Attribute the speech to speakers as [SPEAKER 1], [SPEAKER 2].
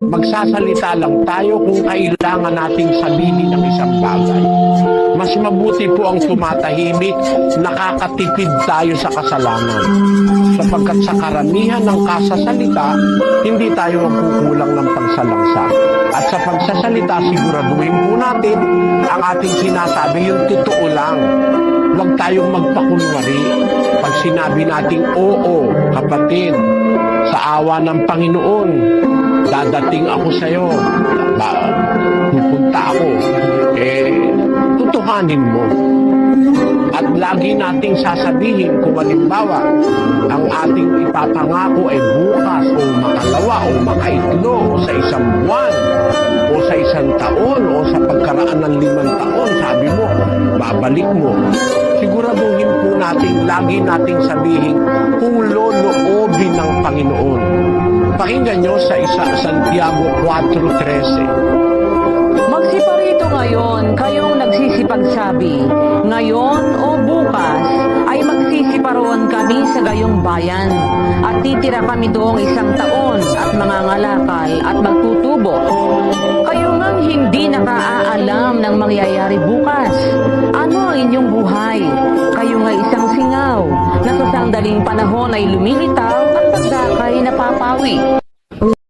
[SPEAKER 1] Magsasalita lang tayo kung kailangan nating sabihin ng isang bagay. Mas mabuti po ang tumatahimik, nakakatipid tayo sa kasalanan. Sapagkat sa karamihan ng kasasalita, hindi tayo magkukulang ng pagsalangsa. At sa pagsasalita, siguraduhin po natin ang ating sinasabi yung totoo lang. Huwag tayong magpakunwari. Pag sinabi nating oo, kapatid, sa awa ng Panginoon, dadating ako sa iyo, pupunta ako, tutuhanin mo. At lagi nating sasabihin kung halimbawa, ang ating ipapangako ay bukas o makalawa o makaitlo o sa isang buwan o sa isang taon o sa pagkaraan ng 5 taon, sabi mo, babalik mo. Siguraduhin po natin, lagi nating sabihin kung loloobin ng Panginoon. Pakinggan nyo sa Santiago 4:13.
[SPEAKER 2] Magsiparito ngayon kayong nagsisipagsabi, ngayon o bukas ay magsisiparoon kami sa gayong bayan at titira kami doong 1 taon at mangangalakal at magtutubo. Kayo ngang hindi nakaalam ng mangyayari bukas. Ano ang inyong buhay? Kayo nga isang singaw na sa sandaling panahon ay lumilitaw at pagdakay napapawi.